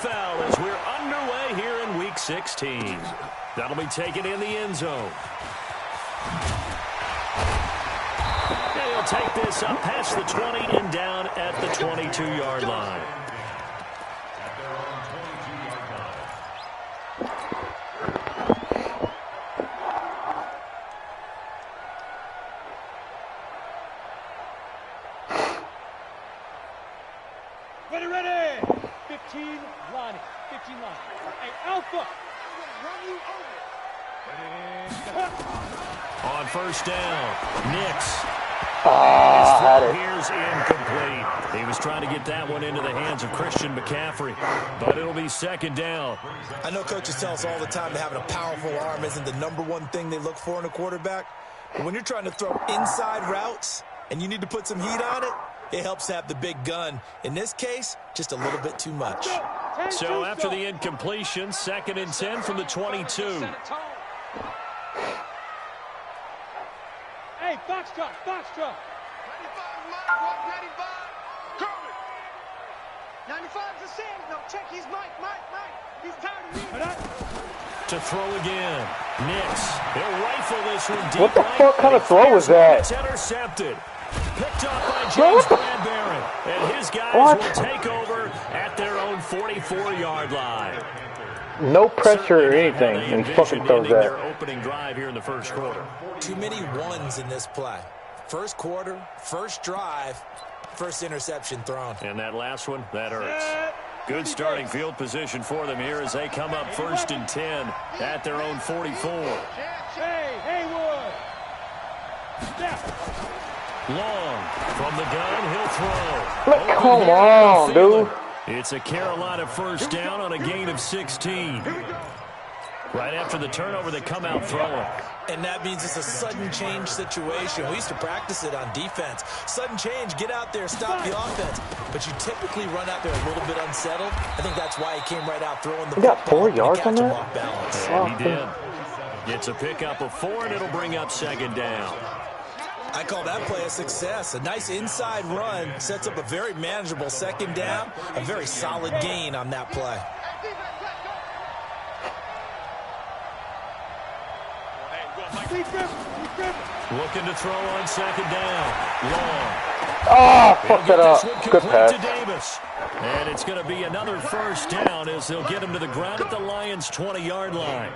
NFL as we're underway here in Week 16. That'll be taken in the end zone. And he'll take this up past the 20 and down at the 22-yard line. Ready. 15 line. 15 line. Hey, Alpha. On first down, Nix. Had it. Here's incomplete. He was trying to get that one into the hands of Christian McCaffrey, but it'll be second down. I know coaches tell us all the time that having a powerful arm isn't the #1 thing they look for in a quarterback. But when you're trying to throw inside routes and you need to put some heat on it, it helps to have the big gun. In this case, just a little bit too much. So after the incompletion, 2nd and 10 from the 22. Hey, Foxtrot. 95, Mike, 95. Coming. 95's a sin. No, check his Mike. He's tired of me. To throw again. Nix. He'll rifle this one deep. What the fuck kind of throw was that? It's intercepted. Picked up by James Bradbury. And his guys will take over at their own 44-yard line. No pressure or anything, and fucking throws that. Their opening drive here in the first quarter. Too many ones in this play. First quarter, first drive, first interception thrown. And that last one, that hurts. Good starting field position for them here as they come up 1st and 10 at their own 44. Hey, Haywood. Long from the gun, he'll throw. Come on, dude. It's a Carolina first down on a gain of 16. Right after the turnover, they come out throwing. And that means it's a sudden change situation. We used to practice it on defense. Sudden change, get out there, stop the offense. But you typically run out there a little bit unsettled. I think that's why he came right out throwing the football. He got 4 yards on that? Off balance. Yeah, he did. Gets a pickup of 4, and it'll bring up 2nd down. I call that play a success. A nice inside run sets up a very manageable 2nd down. A very solid gain on that play. Looking to throw on 2nd down. Long. Oh, fuck that up. Good pass. To Davis. And it's going to be another first down as they'll get him to the ground at the Lions' 20-yard line.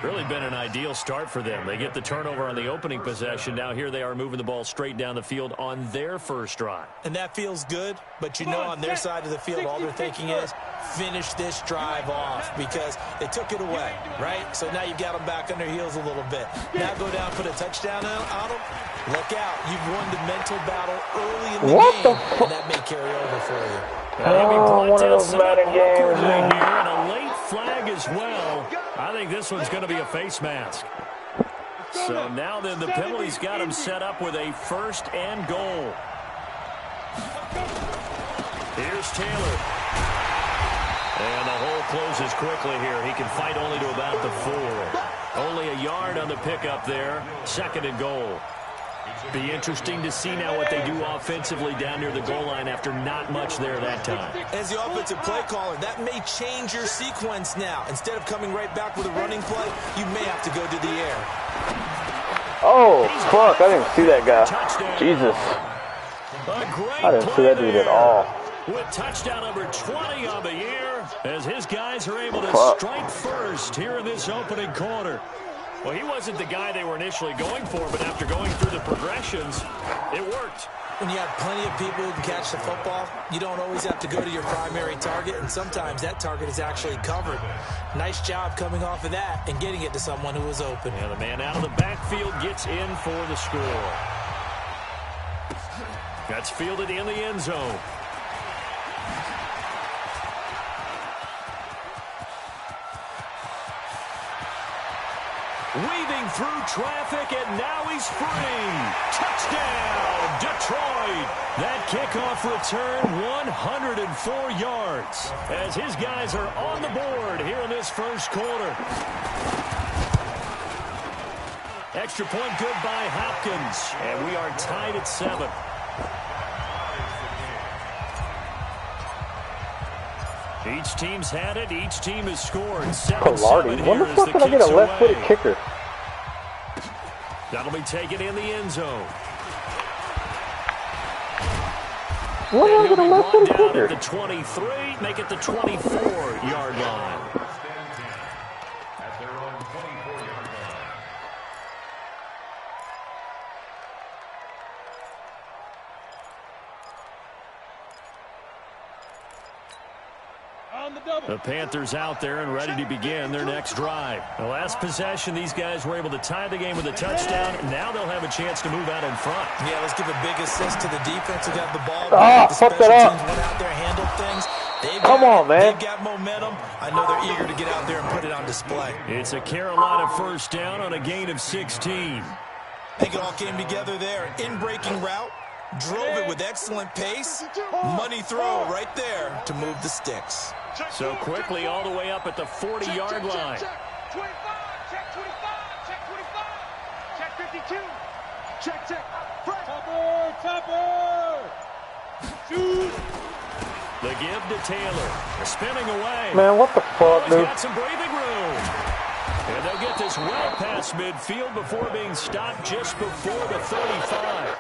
Really been an ideal start for them. They get the turnover on the opening possession. Now here they are moving the ball straight down the field on their first drive. And that feels good, but you know on their side of the field all they're thinking is finish this drive off because they took it away, right? So now you've got them back on their heels a little bit. Now go down, put a touchdown on them. Look out. You've won the mental battle early in the game, and that may carry over for you. Oh, one of those batting games. And a late flag as well. I think this one's going to be a face mask. So now then the penalty's got him set up with a 1st and goal. Here's Taylor. And the hole closes quickly here. He can fight only to about the 4. Only a yard on the pickup there. 2nd and goal. Be interesting to see now what they do offensively down near the goal line after not much there that time. As the offensive play caller, that may change your sequence now. Instead of coming right back with a running play, you may have to go to the air. Oh, fuck. I didn't see that guy. Jesus. I didn't see that dude at all. With touchdown number 20 on the year as his guys are able to strike first here in this opening quarter. Well, he wasn't the guy they were initially going for, but after going through the progressions, it worked. When you have plenty of people who can catch the football, you don't always have to go to your primary target, and sometimes that target is actually covered. Nice job coming off of that and getting it to someone who was open. Yeah, the man out of the backfield gets in for the score. That's fielded in the end zone. Weaving through traffic, and now he's free. Touchdown, Detroit. That kickoff return, 104 yards, as his guys are on the board here in this first quarter. Extra point good by Hopkins, and we are tied at 7. Each team's had it. Each team has scored. 7-7 Pilardi. When the here fuck as did I get a left-footed kicker? That'll be taken in the end zone. When did I get a left-footed kicker? At the 23, make it the 24-yard line. The Panthers out there and ready to begin their next drive. The last possession, these guys were able to tie the game with a touchdown. Now they'll have a chance to move out in front. Yeah, let's give a big assist to the defense who got the ball. Fuck that up. Went out there, handled things. Come on, man. They've got momentum. I know they're eager to get out there and put it on display. It's a Carolina first down on a gain of 16. I think it all came together there. An in-breaking route. Drove it with excellent pace. Money throw right there to move the sticks. So quickly all the way up at the 40-yard line. Check 25, check 25, check 25, check 52, check. Topper! Shoot! The give to Taylor. Spinning away. Man, what the fuck, He's dude? got some breathing room. And they'll get this well past midfield before being stopped just before the 35.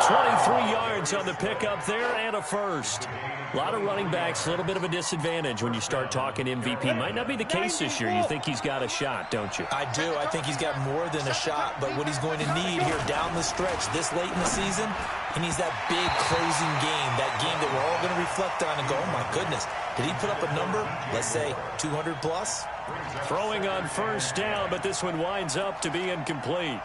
23 yards on the pickup there and a first. A lot of running backs, a little bit of a disadvantage when you start talking MVP. Might not be the case this year. You think he's got a shot, don't you? I do. I think he's got more than a shot. But what he's going to need here down the stretch this late in the season, he needs that big closing game, that game that we're all going to reflect on and go, oh, my goodness, did he put up a number, let's say 200 plus? Throwing on first down, but this one winds up to be incomplete.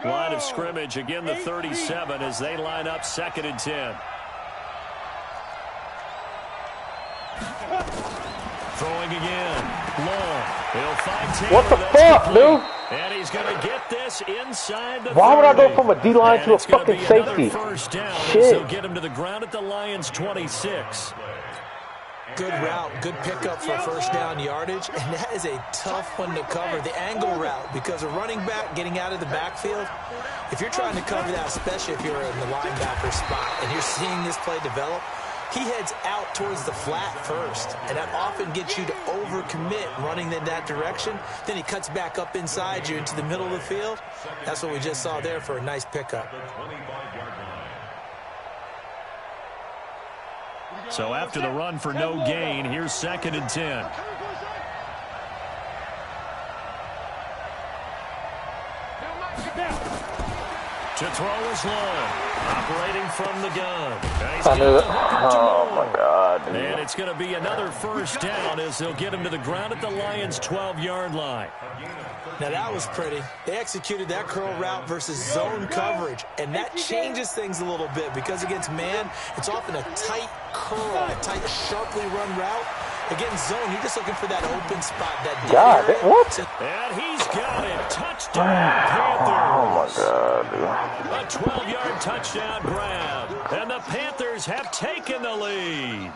Line of scrimmage, again the 37 as they line up 2nd and 10. Throwing again. Long. He'll find Taylor. What the fuck, dude? And he's going to get this inside the 30. Why would I go from a D-line to a fucking safety? First down. Shit. They'll get him to the ground at the Lions' 26. Good route, good pickup for first down yardage, and that is a tough one to cover. The angle route, because a running back getting out of the backfield, if you're trying to cover that, especially if you're in the linebacker spot and you're seeing this play develop, he heads out towards the flat first, and that often gets you to overcommit running in that direction. Then he cuts back up inside you into the middle of the field. That's what we just saw there for a nice pickup. So after the run for no gain, here's 2nd and 10. To throw is Long, operating from the gun. I knew it. Oh, my God. Dude. And it's going to be another first down as they'll get him to the ground at the Lions' 12-yard line. Now, that was pretty. They executed that curl route versus zone coverage, and that changes things a little bit because against man, it's often a tight curl, a tight, sharply run route. Against zone, you're just looking for that open spot, that God, what? And he's got it. Touchdown, Panthers. Oh, my God, dude. A 12-yard touchdown grab. And the Panthers have taken the lead.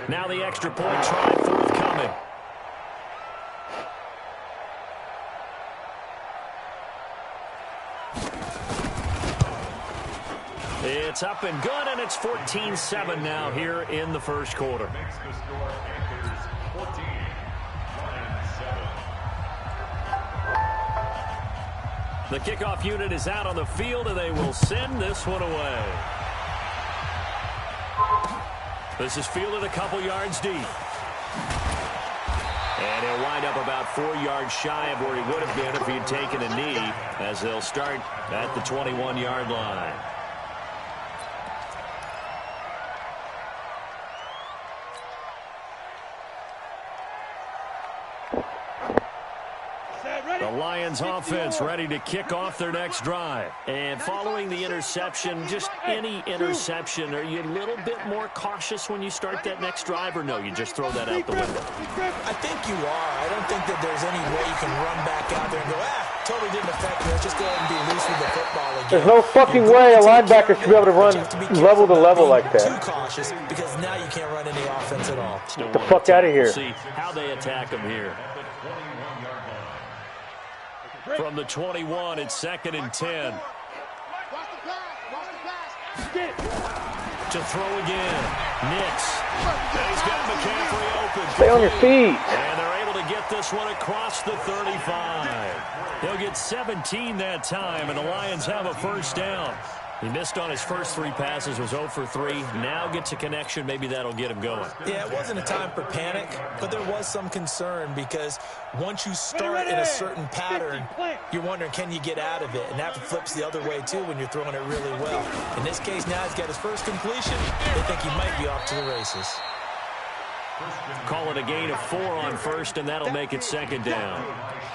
Now the extra point try forthcoming. It's up and good, and it's 14-7 now here in the first quarter. The kickoff unit is out on the field, and they will send this one away. This is fielded a couple yards deep. And he'll wind up about 4 yards shy of where he would have been if he had taken a knee, as they'll start at the 21-yard line. The Lions offense ready to kick off their next drive. And following the interception, just any interception, are you a little bit more cautious when you start that next drive, or no, you just throw that out the window? I think you are. I don't think that there's any way you can run back out there and go, totally didn't affect me. Let's just go ahead and be loose with the football again. There's no fucking way a linebacker should be able to run level to level like that. Too cautious, because now you can't run any offense at all. Get the fuck out of here. See how they attack him here. From the 21, it's 2nd and 10. To throw again. Nix. And he's got McCaffrey open. Stay on your feet. And they're able to get this one across the 35. He'll get 17 that time, and the Lions have a first down. He missed on his first 3 passes, was 0 for 3. Now gets a connection. Maybe that'll get him going. Yeah, it wasn't a time for panic, but there was some concern because once you start in a certain pattern, you're wondering, can you get out of it? And that flips the other way, too, when you're throwing it really well. In this case, now he's got his first completion. They think he might be off to the races. Call it a gain of 4 on first, and that'll make it 2nd down.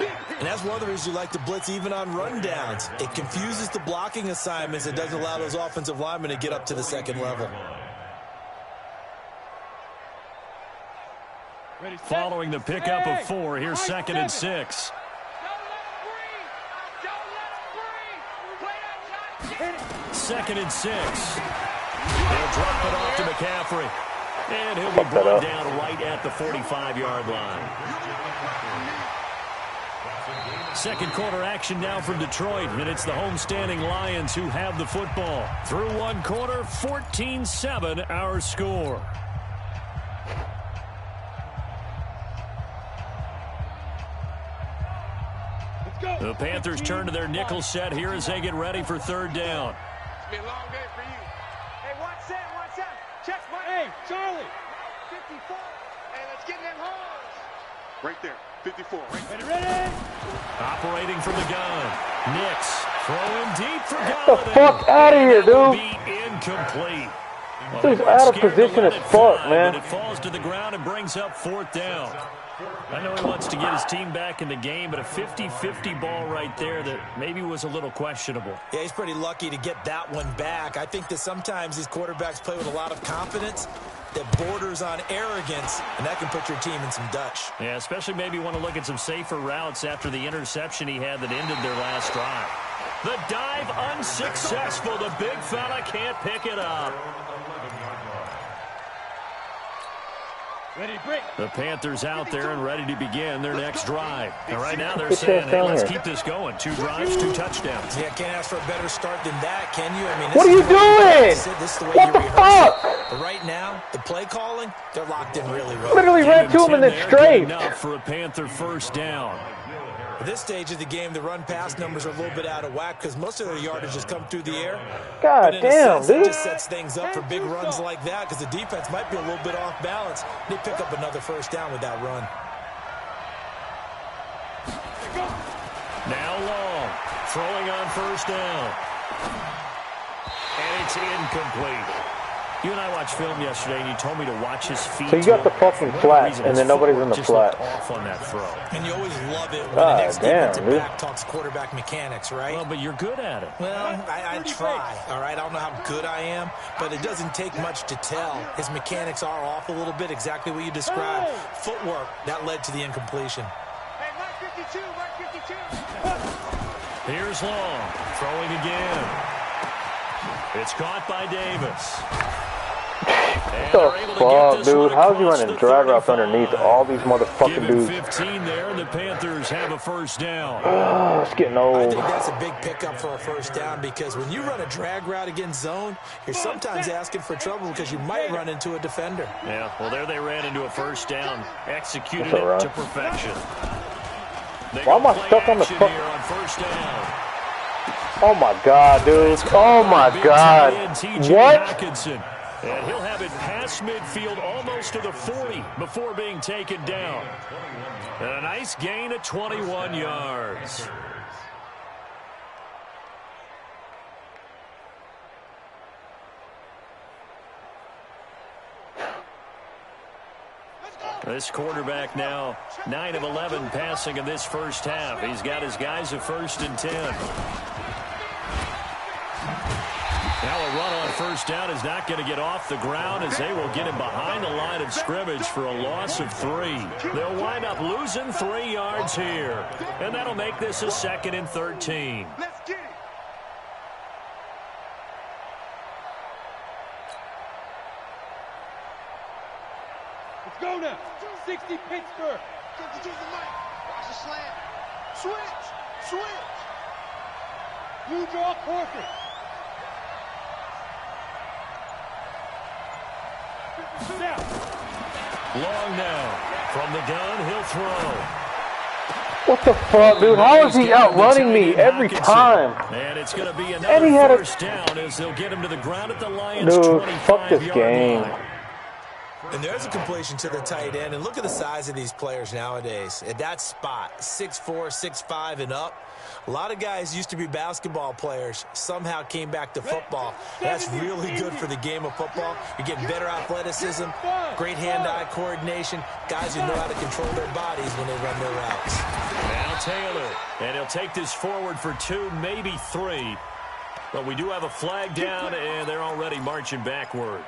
And that's one of the reasons you like to blitz even on rundowns. It confuses the blocking assignments. It doesn't allow those offensive linemen to get up to the second level. Following the pickup of 4, here's 2nd and 6. 2nd and 6. They'll drop it off to McCaffrey. And he'll be brought down right at the 45-yard line. Second quarter action now from Detroit, and it's the homestanding Lions who have the football. Through 1 quarter, 14-7 our score. The Panthers turn to their nickel set here as they get ready for 3rd down. It's been a long day for you. Hey, watch that. Check my. Hey, Charlie. 54. Hey, let's get them holes. Right there. 54. Right. Ready. Operating from the gun. Nix throwing deep for Get the Galladay. fuck out of here, dude. Be incomplete. Dude's out of position as fuck, man. But it falls to the ground and brings up 4th down. I know he wants to get his team back in the game, but a 50-50 ball right there that maybe was a little questionable. Yeah, he's pretty lucky to get that one back. I think that sometimes these quarterbacks play with a lot of confidence that borders on arrogance, and that can put your team in some Dutch. Yeah, especially maybe want to look at some safer routes after the interception he had that ended their last drive. The dive unsuccessful. The big fella can't pick it up. The Panthers out there and ready to begin their next drive. And right now they're saying, hey, let's keep this going. 2 drives, 2 touchdowns. Yeah, can't ask for a better start than that, can you? I mean, What are you doing? This is the way What you the rehearse fuck? it. But right now, the play calling, they're locked in really well. Literally ran to him and then straight. Enough for a Panther first down. At this stage of the game, the run-pass numbers are a little bit out of whack because most of their yardage has come through the air. God damn, It dude. just sets things up for big runs like that because the defense might be a little bit off balance. They pick up another first down with that run. Now Long, throwing on first down. And it's incomplete. You and I watched film yesterday, and you told me to watch his feet. So you got the fucking flat, and then nobody's in the flat. Off on that throw. And you always love it when God the next damn, defensive dude. back talks quarterback mechanics, right? Well, but you're good at it. Well, I try, all right? I don't know how good I am, but it doesn't take much to tell. His mechanics are off a little bit, exactly what you described. Footwork, that led to the incompletion. Hey, Mark 52. Here's Long, throwing again. It's caught by Davis. What the fuck, dude? How's he running drag routes underneath all these motherfucking dudes? 15 there, and the Panthers have a first down. It's getting I old. think that's a big pickup for a first down because when you run a drag route against zone, you're sometimes asking for trouble because you might run into a defender. Yeah, well, there they ran into a first down, executed it to perfection. Why am I stuck on the fuck? On first down. Oh my god, dude. Oh my god. What? Hawkinson. And he'll have it past midfield almost to the 40 before being taken down. And a nice gain of 21 yards. This quarterback now 9 of 11 passing in this first half. He's got his guys a 1st and 10. Now a run on first down is not going to get off the ground as they will get him behind the line of scrimmage for a loss of 3. They'll wind up losing 3 yards here. And that'll make this a 2nd and 13. Let's get it. Let's go now. 60 Pittsburgh. 52 the mic. Watch the slant. Switch. Switch. Blue draw corporate. Long now. From the gun, he'll throw. What the fuck, dude? How is he outrunning me every time? And it's going to be another first down as they'll get him to the ground at the Lions' 25-yard line. And there's a completion to the tight end. And look at the size of these players nowadays. At that spot, 6'4", 6'5", and up. A lot of guys used to be basketball players, somehow came back to football. That's really good for the game of football. You're getting better athleticism, great hand-eye coordination, guys who know how to control their bodies when they run their routes. Now Taylor, and he'll take this forward for 2, maybe 3. But we do have a flag down, and they're already marching backward.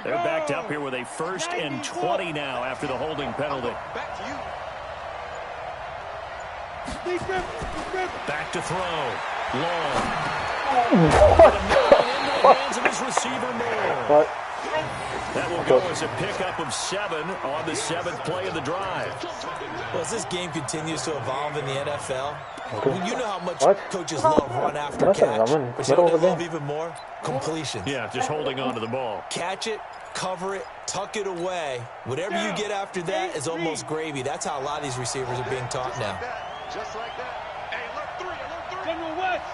They're backed up here with a 1st and 20 now after the holding penalty. Back to you. Back to throw. Long. What the hands of his receiver Moore. What? That will go as a pickup of 7 on the 7th play of the drive. Well, as this game continues to evolve in the NFL, you know how much coaches Oh. love run after catch. But you know what they love even more? Completion. Yeah, just holding on to the ball. Catch it, cover it, tuck it away. Whatever you get after that is almost gravy. That's how a lot of these receivers are being taught now. Just like that. Hey, alert 3, alert 3. General West.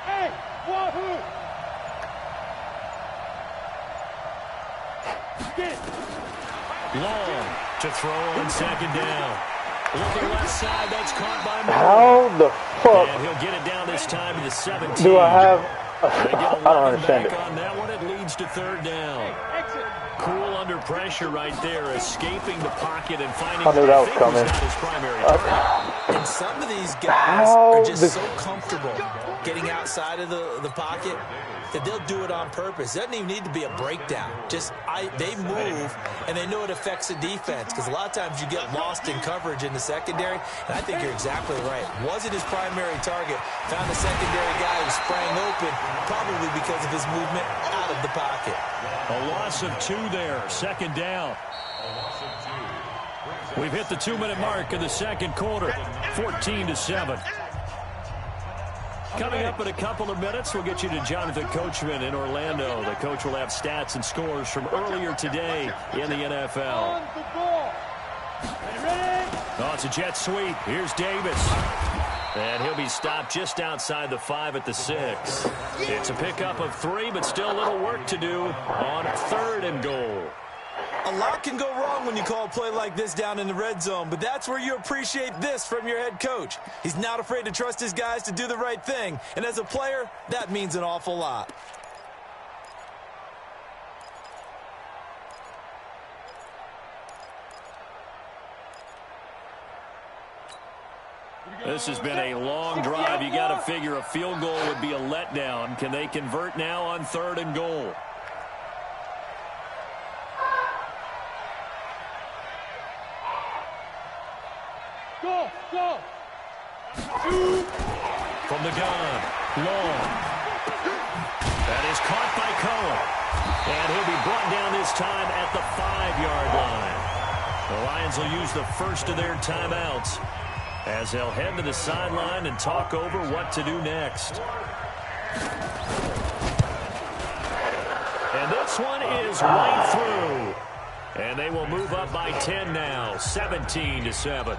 Hey, Wahoo. Long to throw on 2nd down. Looking left side, that's caught by Moore. How the fuck And he'll get it down this time to the 17. do I have? They get I don't understand back it. on that one. It leads to 3rd down. Cool under pressure right there, escaping the pocket and finding I knew that was I think coming. not his primary target. And some of these guys How are just so comfortable getting outside of the pocket that they'll do it on purpose. It doesn't even need to be a breakdown. They move, and they know it affects the defense because a lot of times you get lost in coverage in the secondary, and I think you're exactly right. Wasn't his primary target. Found a secondary guy who sprang open, probably because of his movement out of the pocket. A loss of 2 there, 2nd down. We've hit the 2-minute mark in the 2nd quarter, 14-7. Coming up in a couple of minutes, we'll get you to Jonathan Coachman in Orlando. The coach will have stats and scores from earlier today in the NFL. Oh, it's a jet sweep. Here's Davis. And he'll be stopped just outside the 5 at the 6. It's a pickup of 3, but still a little work to do on 3rd and goal. A lot can go wrong when you call a play like this down in the red zone, but that's where you appreciate this from your head coach. He's not afraid to trust his guys to do the right thing, and as a player, that means an awful lot. This has been a long drive. You got to figure a field goal would be a letdown. Can they convert now on 3rd and goal? Go, go. From the gun, Long. That is caught by Cohen. And he'll be brought down this time at the 5-yard line. The Lions will use the first of their timeouts as they'll head to the sideline and talk over what to do next. And this one is right through. And they will move up by 10 now, 17-7.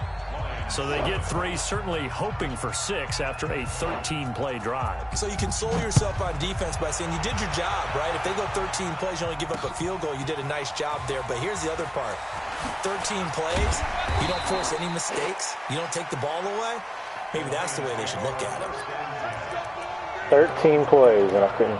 So they get 3, certainly hoping for 6 after a 13-play drive. So you console yourself on defense by saying you did your job, right? If they go 13 plays, you only give up a field goal, you did a nice job there. But here's the other part. 13 plays, you don't force any mistakes, you don't take the ball away. Maybe that's the way they should look at it. 13 plays, and I couldn't.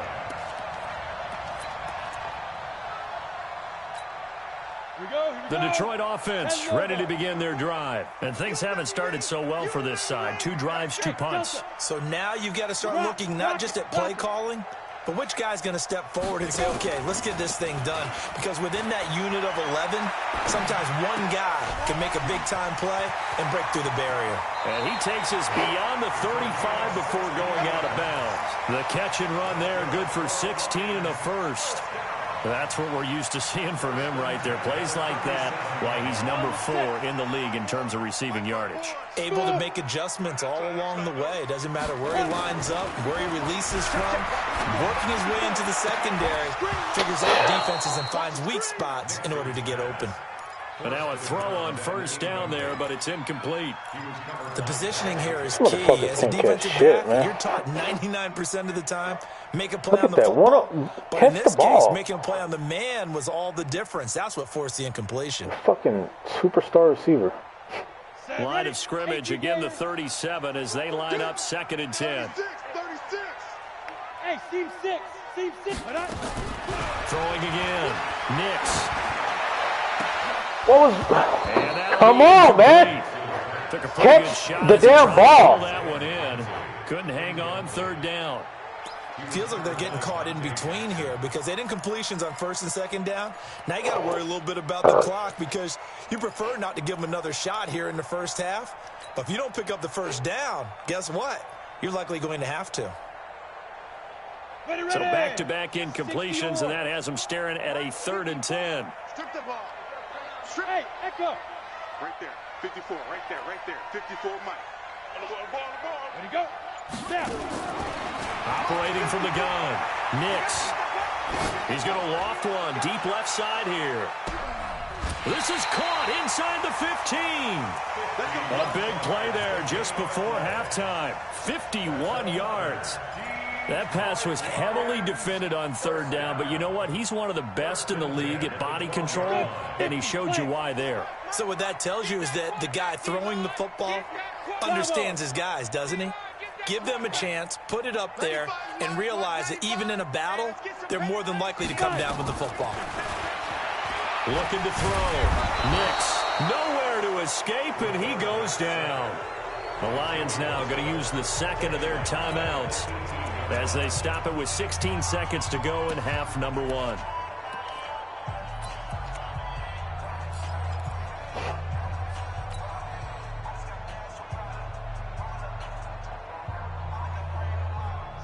The Detroit offense ready to begin their drive. And things haven't started so well for this side. 2 drives, 2 punts. So now you've got to start looking not just at play calling, But which guy's going to step forward and say, okay, let's get this thing done? Because within that unit of 11, sometimes one guy can make a big-time play and break through the barrier. And he takes us beyond the 35 before going out of bounds. The catch and run there, good for 16 and a first. That's what we're used to seeing from him right there. Plays like that, why he's number 4 in the league in terms of receiving yardage. Able to make adjustments all along the way. Doesn't matter where he lines up, where he releases from. Working his way into the secondary, figures out defenses and finds weak spots in order to get open. But now a throw on first down there, but it's incomplete. The positioning here is key. As a defensive back, you're taught 99% of the time, make a play on the football. But in this case, making a play on the man was all the difference. That's what forced the incompletion. Fucking superstar receiver. Line of scrimmage, again the 37 as they line up 2nd and 10. 36. Hey, seam 6. Throwing again. Nix. What was... Come on, man. Took a pretty good shot the damn ball. That one in. Couldn't hang on 3rd down. Feels like they're getting caught in between here because they didn't completions on 1st and 2nd down. Now you got to worry a little bit about the clock because you prefer not to give them another shot here in the first half. But if you don't pick up the 1st down, guess what? You're likely going to have to. So back-to-back incompletions, and that has them staring at a 3rd and 10. Strip the ball. Hey, Echo. Right there. 54. Right there. 54, Mike. On the ball. Ready to go. Snap. Operating from the gun. Nix. He's going to loft one. Deep left side here. This is caught inside the 15. A big play there just before halftime. 51 yards. That pass was heavily defended on 3rd down, but you know what? He's one of the best in the league at body control, and he showed you why there. So what that tells you is that the guy throwing the football understands his guys, doesn't he? Give them a chance, put it up there, and realize that even in a battle, they're more than likely to come down with the football. Looking to throw. Nix nowhere to escape, and he goes down. The Lions now going to use the 2nd of their timeouts as they stop it with 16 seconds to go in half number 1.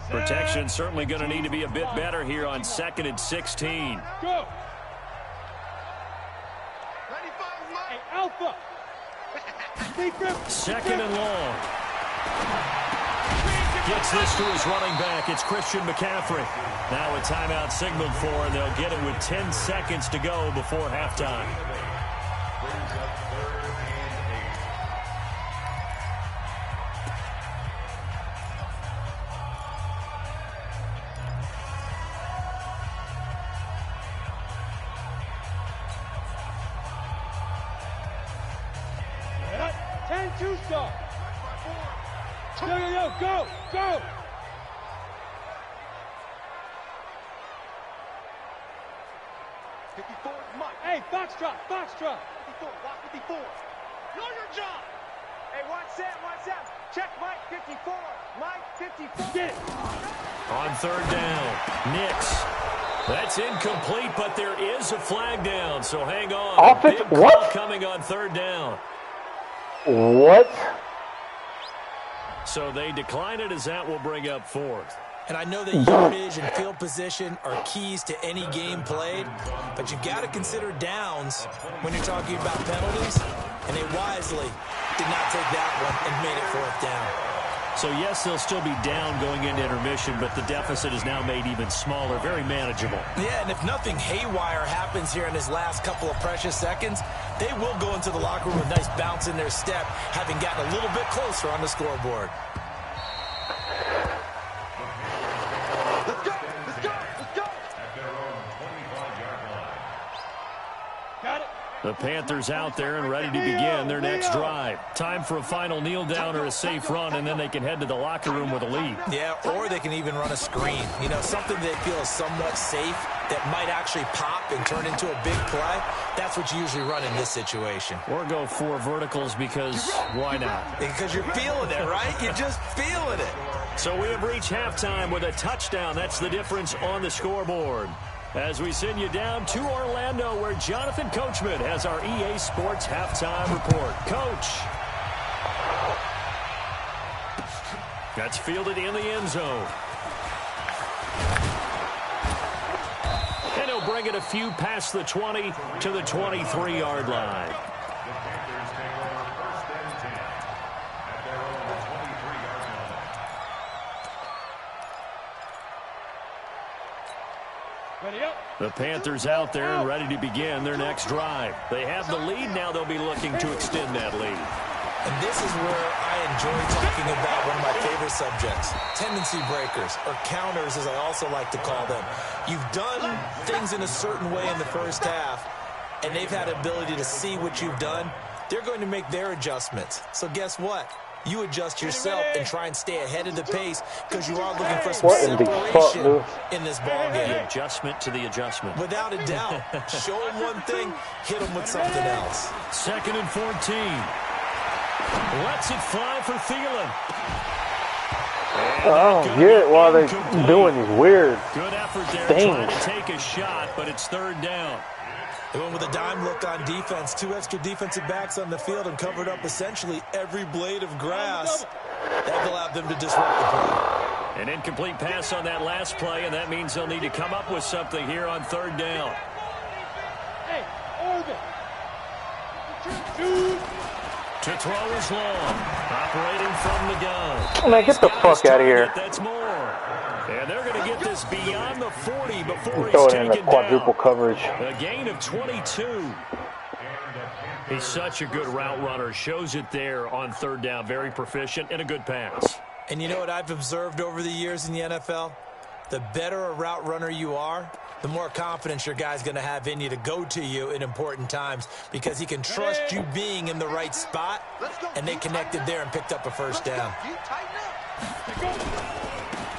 Protection certainly going to need to be a bit better here on 2nd and 16. Go. Hey, Alpha. 2nd and long. Gets this to his running back. It's Christian McCaffrey. Now a timeout signaled for, and they'll get it with 10 seconds to go before halftime. Stop. Go. Hey, Foxtrot. 54, block 54. Know your job. Hey, one set. Check Mike, 54. Mike, 54. Get it. On 3rd down, Nix. That's incomplete, but there is a flag down, so hang on. Big call coming on 3rd down. What? So they decline it as that will bring up 4th. And I know that yardage and field position are keys to any game played, but you've got to consider downs when you're talking about penalties, and they wisely did not take that one and made it 4th down. So, yes, they'll still be down going into intermission, but the deficit is now made even smaller, very manageable. Yeah, and if nothing haywire happens here in his last couple of precious seconds, they will go into the locker room with a nice bounce in their step, having gotten a little bit closer on the scoreboard. Let's go. Got it. The Panthers out there and ready to begin their next drive. Time for a final kneel down or a safe run, and then they can head to the locker room with a lead. Yeah, or they can even run a screen. You know, something they feel is somewhat safe that might actually pop and turn into a big play. That's what you usually run in this situation. Or go 4 verticals because why not? Because you're feeling it, right? You're just feeling it. So we have reached halftime with a touchdown. That's the difference on the scoreboard. As we send you down to Orlando, where Jonathan Coachman has our EA Sports halftime report. Coach. That's fielded in the end zone. And he'll bring it a few past the 20 to the 23-yard line. The Panthers out there and ready to begin their next drive. They have the lead. Now they'll be looking to extend that lead. And this is where I enjoy talking about one of my favorite subjects, tendency breakers, or counters as I also like to call them. You've done things in a certain way in the first half, and they've had the ability to see what you've done. They're going to make their adjustments. So guess what? You adjust yourself and try and stay ahead of the pace because you are looking for some separation in this ball game. The adjustment to the adjustment. Without a doubt. Show them one thing, hit them with something else. 2nd and 14. Lets it fly for Thielen. I don't get why they're doing these weird Good effort there, things. trying to take a shot, but it's 3rd down. They went with a dime look on defense. 2 extra defensive backs on the field and covered up essentially every blade of grass. That allowed them to disrupt the play. An incomplete pass on that last play, and that means they'll need to come up with something here on 3rd down. Hey, Oregon. Dude. To throw is long. Operating from the gun. Man, get the fuck out of here. That's more. And they're going to get this beyond the 40 before Throw he's it in the taken quadruple down. coverage. A gain of 22. He's such a good route runner. Shows it there on 3rd down. Very proficient and a good pass. And you know what I've observed over the years in the NFL? The better a route runner you are, the more confidence your guy's going to have in you to go to you in important times because he can trust you being in the right spot, and they connected there and picked up a 1st down.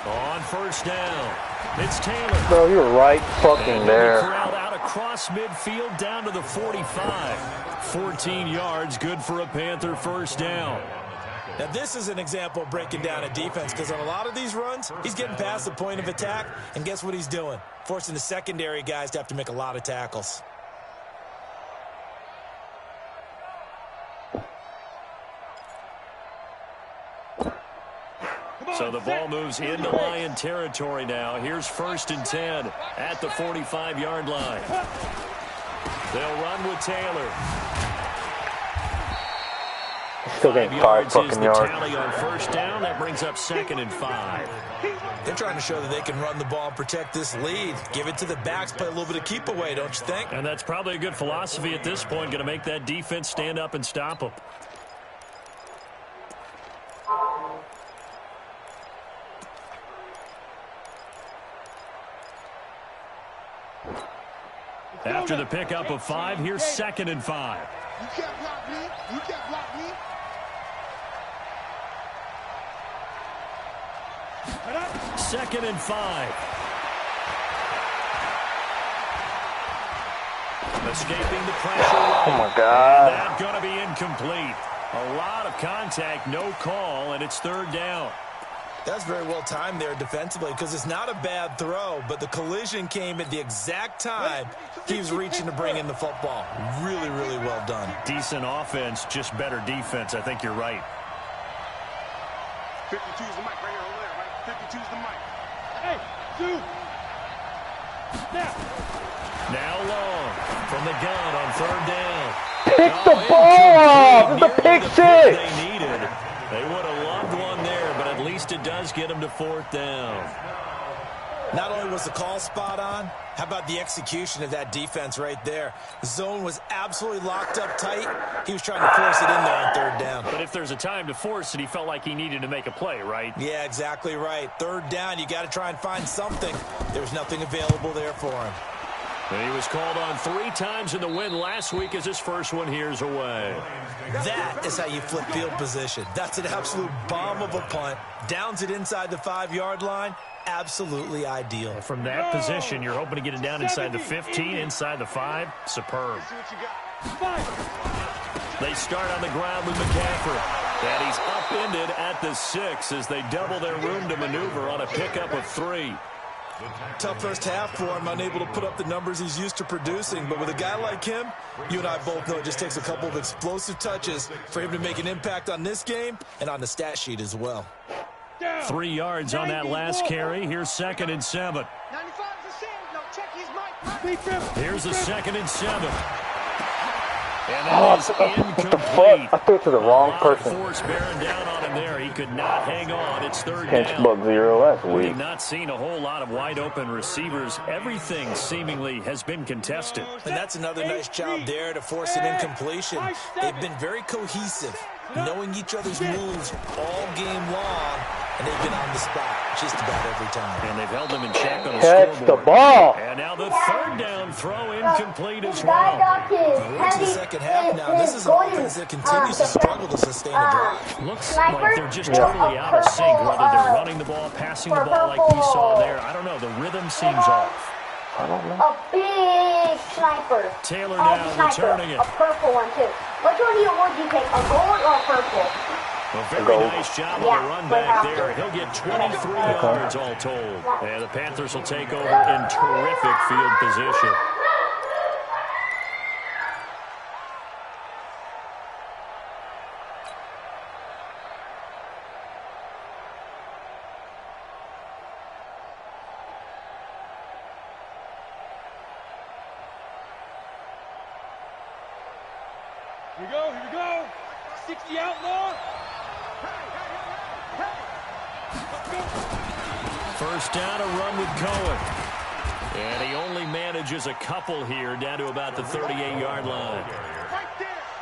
On 1st down, it's Taylor. Bro, you're right fucking there. Corralled out across midfield down to the 45. 14 yards, good for a Panther 1st down. Now, this is an example of breaking down a defense because on a lot of these runs, he's getting past the point of attack, and guess what he's doing? Forcing the secondary guys to have to make a lot of tackles. So the ball moves into Lion territory now. Here's 1st and 10 at the 45-yard line. They'll run with Taylor. Still getting 5 fucking yards. Tally on 1st down. That brings up 2nd and 5. They're trying to show that they can run the ball and protect this lead. Give it to the backs, play a little bit of keep away, don't you think? And that's probably a good philosophy at this point. Going to make that defense stand up and stop them. After the pickup of 5, here's 2nd and 5. You can't block me. You can't block me. 2nd and 5. Escaping the pressure. Oh my God. That's going to be incomplete. A lot of contact, no call, and it's 3rd down. That's very well timed there defensively because it's not a bad throw, but the collision came at the exact time he was reaching to bring in the football. Really, really well done. Decent offense, just better defense. I think you're right. 52's the mic right here over there, right? 52's the mic. Hey, dude. Now long from the gun on 3rd down. Pick the ball off! The pick six! They needed. They would have loved one there, but at least it does get them to 4th down. Not only was the call spot on, how about the execution of that defense right there? The zone was absolutely locked up tight. He was trying to force it in there on 3rd down. But if there's a time to force it, he felt like he needed to make a play, right? Yeah, exactly right. 3rd down, you got to try and find something. There was nothing available there for him. And he was called on 3 times in the win last week as his first one here's away. That is how you flip field position. That's an absolute bomb of a punt. Downs it inside the 5-yard line. Absolutely ideal. From that position, you're hoping to get it down inside the 15, inside the 5. Superb. They start on the ground with McCaffrey. And he's upended at the 6 as they double their room to maneuver on a pickup of 3. Tough first half for him, unable to put up the numbers he's used to producing. But with a guy like him, you and I both know it just takes a couple of explosive touches for him to make an impact on this game and on the stat sheet as well. 3 yards on that last carry. Here's 2nd and 7. Here's a 2nd and 7. And that is incomplete. I threw it to the wrong person. Force bearing down on him there. He could not hang on. It's 3rd Pinch down. buck 0 last week. We've not seen a whole lot of wide open receivers. Everything seemingly has been contested. And that's another nice job there to force an incompletion. They've been very cohesive, knowing each other's moves all game long, and they've been on the spot just about every time. And they've held them in check on the Catch scoreboard. the ball. And now the 3rd down throw incomplete as well. We're into the second half now. This is an offense that continues to struggle to sustain a drive. Looks like they're just totally out of sync, whether they're running the ball, passing the ball like we saw there. I don't know. The rhythm seems off. I don't know. A big sniper. Taylor now returning it. A purple one, too. Which one would you take, a gold or a purple? A very nice job on the run back there. He'll get 23 yards all told. And the Panthers will take over in terrific field position. Here we go. 60 outlaw. First down, a run with Cohen. And he only manages a couple here down to about the 38-yard line.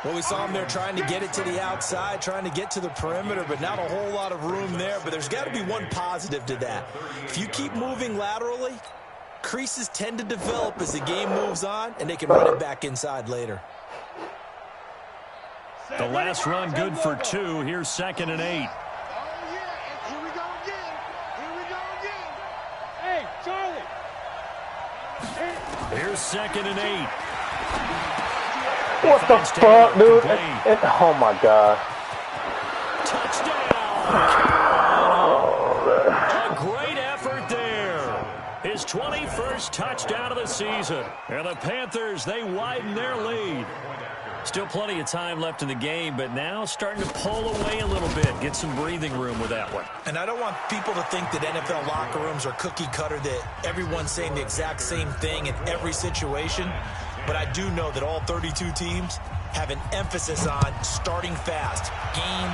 Well, we saw him there trying to get it to the outside, trying to get to the perimeter, but not a whole lot of room there. But there's got to be one positive to that. If you keep moving laterally, creases tend to develop as the game moves on, and they can run it back inside later. The last run good for 2. Here's 2nd and 8. Oh, yeah, and here we go again. Here we go again. Hey, Charlie. Here's 2nd and 8. What the fuck, dude? Oh, my God. Touchdown! A great effort there. His 21st touchdown of the season. And the Panthers, they widen their lead. Still plenty of time left in the game, but now starting to pull away a little bit, get some breathing room with that one. And I don't want people to think that NFL locker rooms are cookie cutter, that everyone's saying the exact same thing in every situation. But I do know that all 32 teams have an emphasis on starting fast. Game,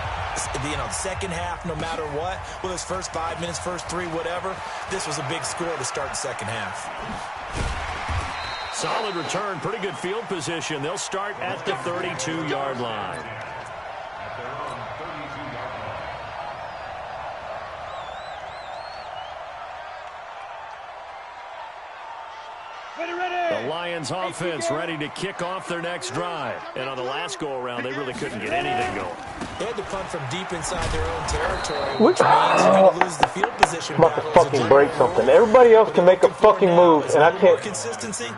second half, no matter what. Whether it's first 5 minutes, first 3, whatever. This was a big score to start the second half. Solid return, pretty good field position. They'll start at the 32-yard line. The Lions offense ready to kick off their next drive. And on the last go-around, they really couldn't get anything going. They had to punt from deep inside their own territory, which means you're going to lose the field position. I'm about to fucking break something. Everybody else can make a fucking move, and I can't. Consistency,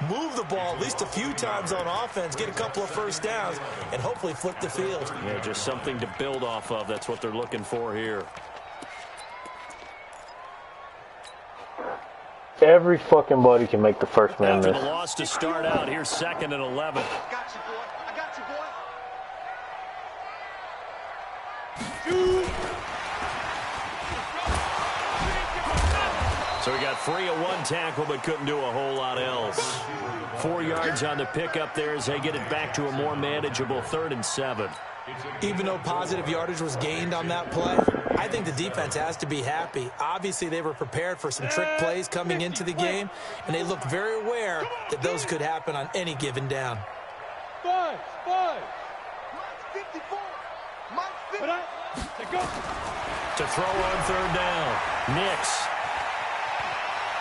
move the ball at least a few times on offense, get a couple of first downs, and hopefully flip the field. Yeah, just something to build off of. That's what they're looking for here. Every fucking buddy can make the first man After miss. the loss to start out, here's 2nd and 11. I got you, boy. I got you, boy. So he got free of one tackle, but couldn't do a whole lot else. 4 yards on the pickup there as they get it back to a more manageable 3rd and 7. Even though positive yardage was gained on that play, I think the defense has to be happy. Obviously, they were prepared for some trick plays coming into the game, and they looked very aware that those could happen on any given down. Five. Mike's 54. Mike's 50. To throw on 3rd down. Nix.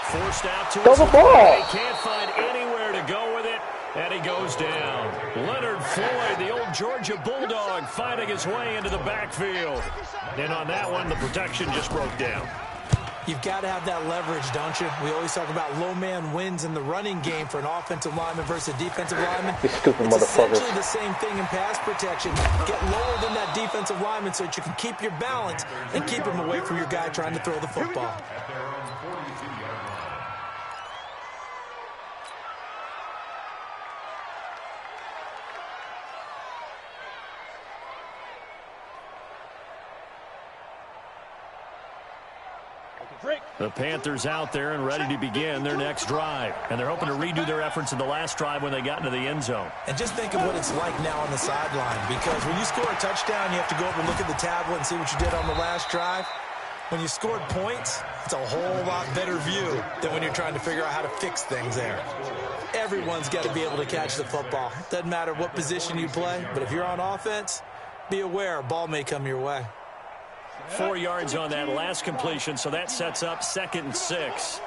Forced out to Throw his the ball. He can't find anywhere Georgia Bulldog fighting his way into the backfield. And on that one, the protection just broke down. You've got to have that leverage, don't you? We always talk about low man wins in the running game for an offensive lineman versus a defensive lineman. You stupid it's motherfucker. Essentially the same thing in pass protection. Get lower than that defensive lineman so that you can keep your balance and keep him away from your guy trying to throw the football. The Panthers out there and ready to begin their next drive. And they're hoping to redo their efforts in the last drive when they got into the end zone. And just think of what it's like now on the sideline. Because when you score a touchdown, you have to go over and look at the tablet and see what you did on the last drive. When you scored points, it's a whole lot better view than when you're trying to figure out how to fix things there. Everyone's got to be able to catch the football. Doesn't matter what position you play, but if you're on offense, be aware a ball may come your way. 4 yards on that last completion, so that sets up 2nd and 6.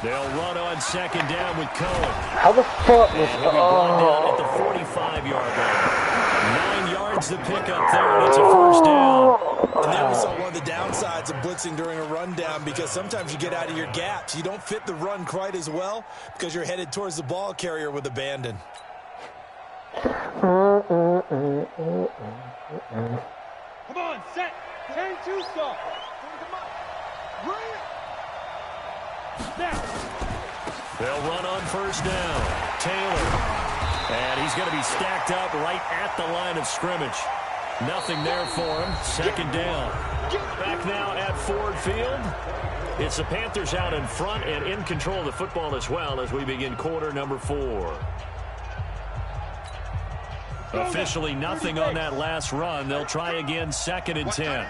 They'll run on 2nd down with Cohen. How the fuck was And he'll be brought down at the 45-yard line. 9 yards to pick up there, and it's a 1st down. And there we saw one of the downsides of blitzing during a rundown, because sometimes you get out of your gaps. You don't fit the run quite as well because you're headed towards the ball carrier with abandon. Come on, set. 10-2 stop. They'll run on 1st down. Taylor. And he's going to be stacked up right at the line of scrimmage. Nothing there for him. 2nd down. Back now at Ford Field. It's the Panthers out in front and in control of the football as well as we begin quarter number 4. Officially nothing on that last run. They'll try again 2nd and 10.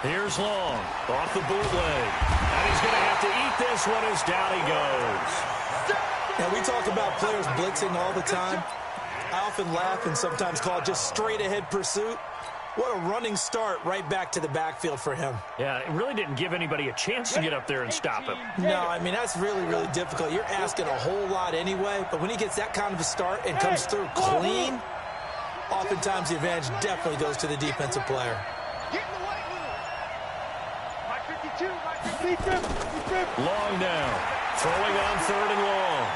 Here's Long off the bootleg. And he's going to have to eat this one as down he goes. Now, we talk about players blitzing all the time. I often laugh and sometimes call it just straight ahead pursuit. What a running start right back to the backfield for him. Yeah, it really didn't give anybody a chance to get up there and stop him. No, I mean, that's really, really difficult. You're asking a whole lot anyway, but when he gets that kind of a start and comes through clean, oftentimes the advantage definitely goes to the defensive player. Long now, throwing on 3rd and long.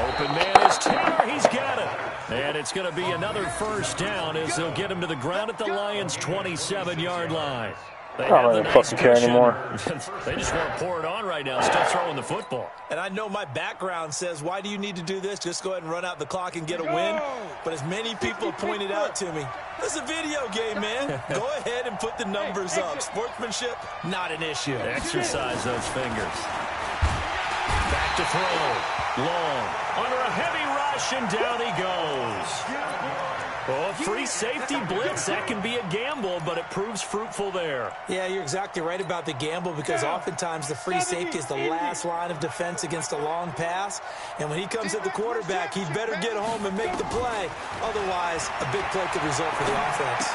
Open man is Taylor. He's got it. And it's going to be another 1st down as they'll get him to the ground at the Lions' 27-yard line. They I don't even fucking care anymore. They just want to pour it on right now, still throwing the football. And I know my background says, why do you need to do this? Just go ahead and run out the clock and get a win. But as many people have pointed out to me, this is a video game, man. Go ahead and put the numbers up. Sportsmanship, not an issue. Exercise those fingers. Back to throw. Long. Under a heavy rush, and down he goes. Oh, free safety blitz, that can be a gamble, but it proves fruitful there. Yeah, you're exactly right about the gamble, because oftentimes the free safety is the last line of defense against a long pass. And when he comes at the quarterback, he'd better get home and make the play. Otherwise, a big play could result for the offense.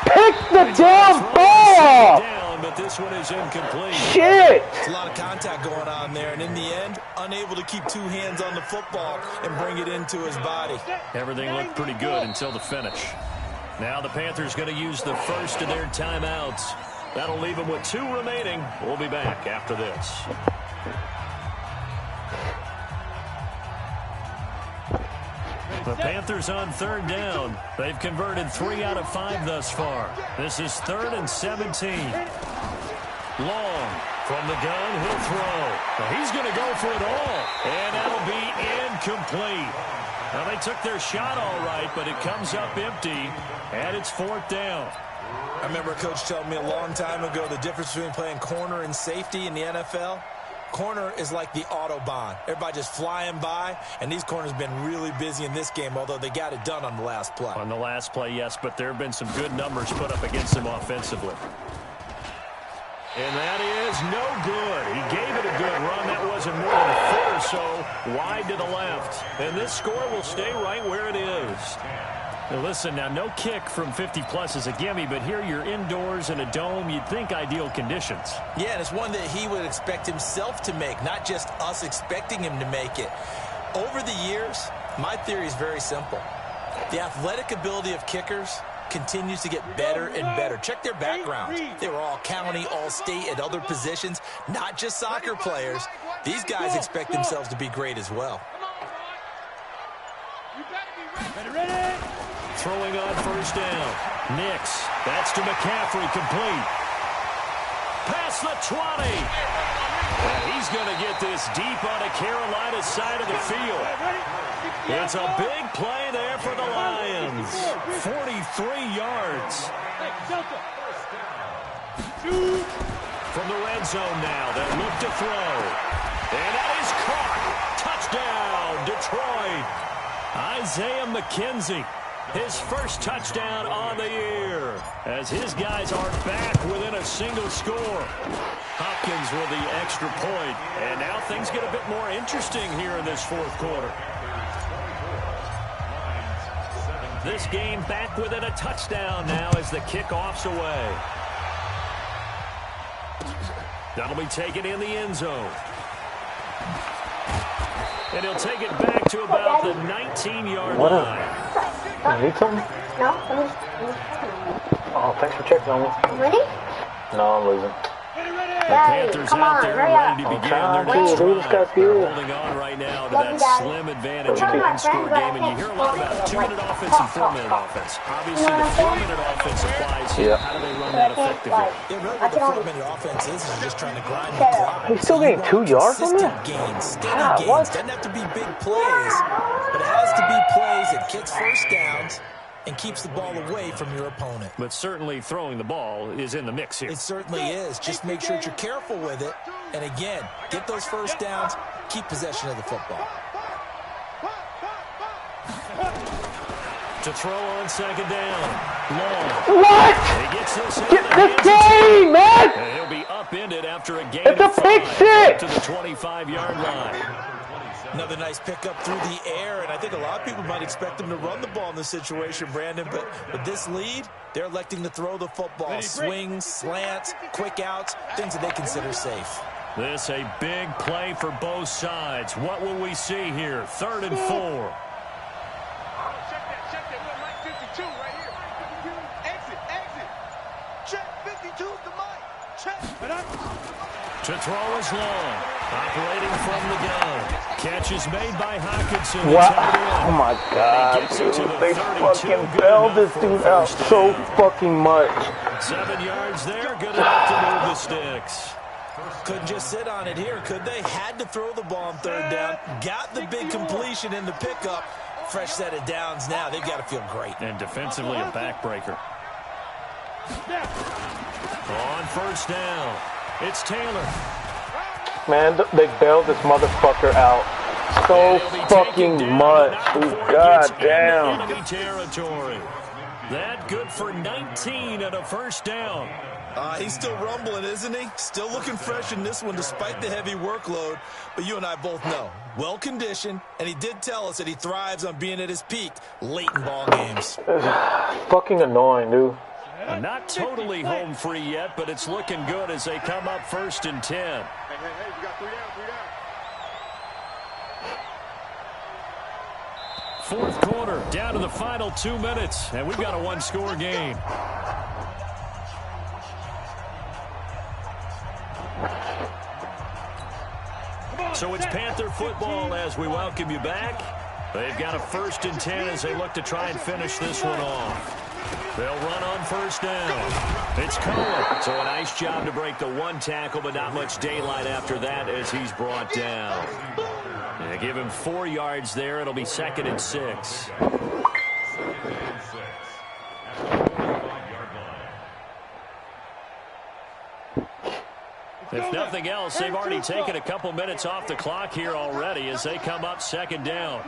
Pick the damn ball! But this one is incomplete. Shit! There's a lot of contact going on there, and in the end, unable to keep 2 hands on the football and bring it into his body. Everything looked pretty good until the finish. Now the Panthers going to use the first of their timeouts. That'll leave them with 2 remaining. We'll be back after this. The Panthers on 3rd down. They've converted 3 out of 5 thus far. This is 3rd and 17. Long from the gun, he'll throw. Now he's going to go for it all, and that'll be incomplete. Now they took their shot all right, but it comes up empty, and it's 4th down. I remember a coach telling me a long time ago the difference between playing corner and safety in the NFL. Corner is like the Autobahn. Everybody just flying by, and these corners have been really busy in this game, although they got it done on the last play. On the last play, yes, but there have been some good numbers put up against them offensively. And that is no good. He gave it a good run. That wasn't more than a foot or so wide to the left. And this score will stay right where it is. Now listen, now no kick from 50-plus is a gimme, but here you're indoors in a dome. You'd think ideal conditions. Yeah, and it's one that he would expect himself to make, not just us expecting him to make it. Over the years, my theory is very simple. The athletic ability of kickers continues to get better and better. Check their backgrounds. They were all county, all state, at other positions, not just soccer players. These guys expect themselves to be great as well. Throwing on first down. Nix. That's to McCaffrey, complete. Past the 20. And he's going to get this deep on a Carolina side of the field. It's a big play there for the Lions. 43 yards. From the red zone now, they'll look to throw. And that is caught. Touchdown, Detroit. Isaiah McKenzie, his first touchdown on the year, as his guys are back within a single score. Hopkins with the extra point, and now things get a bit more interesting here in this fourth quarter. This game back within a touchdown now as the kickoff's away. That'll be taken in the end zone. And he'll take it back to about the 19-yard line. You need something? No, Oh, thanks for checking on me. I'm winning? No, I'm losing. The Panthers out there ready to begin their next drive. They're holding on right now to that slim advantage in a one-score game, and you hear a lot about 2-minute offense and 4-minute offense. Obviously, the 4-minute offense applies here. How do they run that effectively? Yeah, really what the 4-minute offense is just trying to grind the clock. He's still getting 2 yards from Consistent that? gains, steady gains. Doesn't have to be big plays, but it has to be plays that gets first downs and keeps the ball away from your opponent. But certainly throwing the ball is in the mix here. It certainly is. Just make sure that you're careful with it. And again, get those first downs, keep possession of the football. To throw on second down. Long. What? He gets this Get this game, man! And he'll be upended after a gain It's a of 5 pick six! to the 25-yard line. Another nice pickup through the air, and I think a lot of people might expect them to run the ball in this situation, Brandon, but with this lead, they're electing to throw the football. Swings, slants, quick outs, things that they consider safe. This a big play for both sides. What will we see here? 3rd and 4. Check that. Look, Mike 52 right here. Exit. Check 52's the mic. Check. To throw is long. Operating from the gun. Catch is made by Hockenson. Wow. Oh my God, dude. They fucking bailed this dude out so fucking much. 7 yards there. Good enough to move the sticks. Couldn't just sit on it here, could they? Had to throw the ball on 3rd down. Got the big completion in the pickup. Fresh set of downs now. They've got to feel great. And defensively a backbreaker. On first down, it's Taylor. Man, they bailed this motherfucker out so fucking much. God damn. Enemy territory. That good for 19 and a first down. He's still rumbling, isn't he? Still looking fresh in this one despite the heavy workload. But you and I both know, well-conditioned, and he did tell us that he thrives on being at his peak late in ball games. Fucking annoying, dude. Not totally home free yet, but it's looking good as they come up 1st and 10. Hey, we got 3 down. Fourth quarter, down to the final 2 minutes, and we've got a one-score game. So it's Panther football as we welcome you back. They've got a 1st and 10 as they look to try and finish this one off. They'll run on first down. It's Cohen. So a nice job to break the 1 tackle, but not much daylight after that as he's brought down. They give him 4 yards there. It'll be 2nd and 6. If nothing else, they've already taken a couple minutes off the clock here already as they come up 2nd down.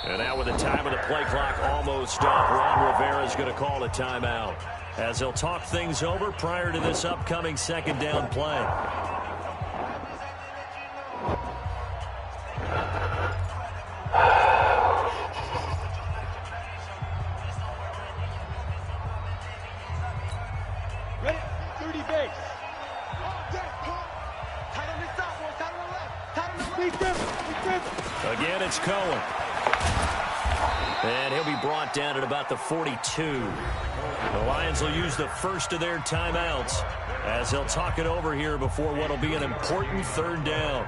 And now with the time of the play clock almost up, Ron Rivera is going to call a timeout as he'll talk things over prior to this upcoming second down play. Ready? 30 base. Again, it's Cohen. And he'll be brought down at about the 42. The Lions will use the first of their timeouts as they'll talk it over here before what will be an important third down.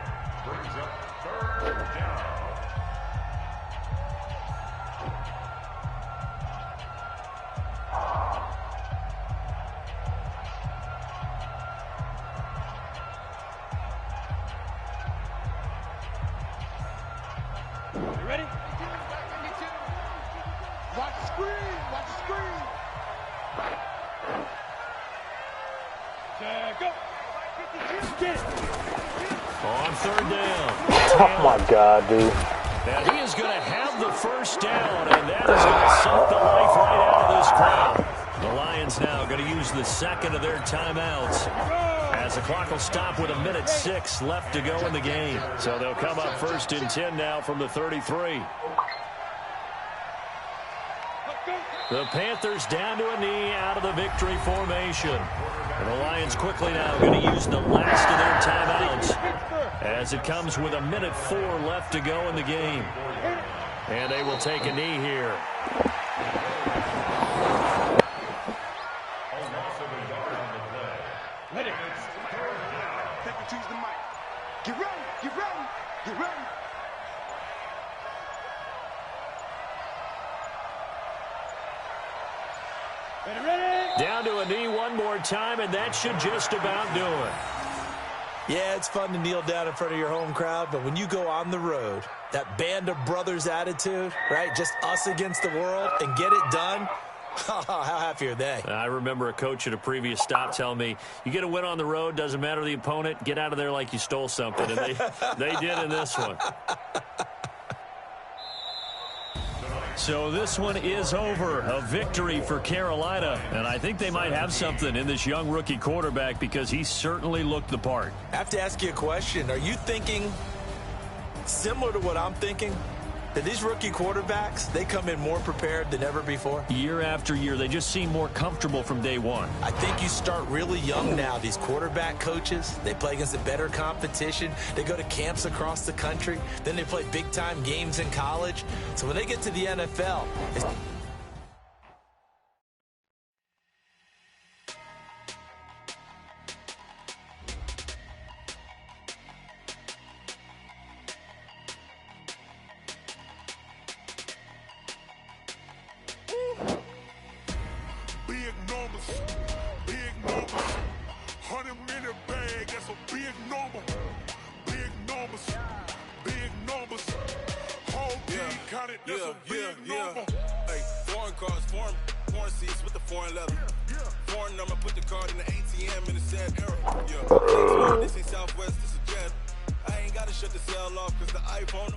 You ready? Watch the screen. Watch the screen. Go. Get it. On third down. Oh, my God, dude. And he is going to have the first down, and that is going to suck the life right out of this crowd. The Lions now going to use the second of their timeouts as the clock will stop with 1:06 left to go in the game. So they'll come up first and 10 now from the 33. The Panthers down to a knee out of the victory formation. And the Lions quickly now going to use the last of their timeouts as it comes with 1:04 left to go in the game. And they will take a knee here. Ready. Take the cheese to Mike. Get ready. Get ready. Get ready. Ready. Down to a knee one more time, and that should just about do it. Yeah, it's fun to kneel down in front of your home crowd, but when you go on the road, that band of brothers attitude, right, just us against the world, and get it done, how happy are they? I remember a coach at a previous stop telling me, you get a win on the road, doesn't matter the opponent, get out of there like you stole something. And they did in this one. So this one is over. A victory for Carolina. And I think they might have something in this young rookie quarterback because he certainly looked the part. I have to ask you a question. Are you thinking similar to what I'm thinking? That these rookie quarterbacks, they come in more prepared than ever before? Year after year, they just seem more comfortable from day one. I think you start really young now. These quarterback coaches, they play against a better competition. They go to camps across the country. Then they play big-time games in college. So when they get to the NFL, it's Hey, foreign cards, foreign seats with the foreign leather. Foreign number, put the card in the ATM in the said era. Yeah, this ain't Southwest, this is Jet. I ain't gotta shut the cell off cause the iPhone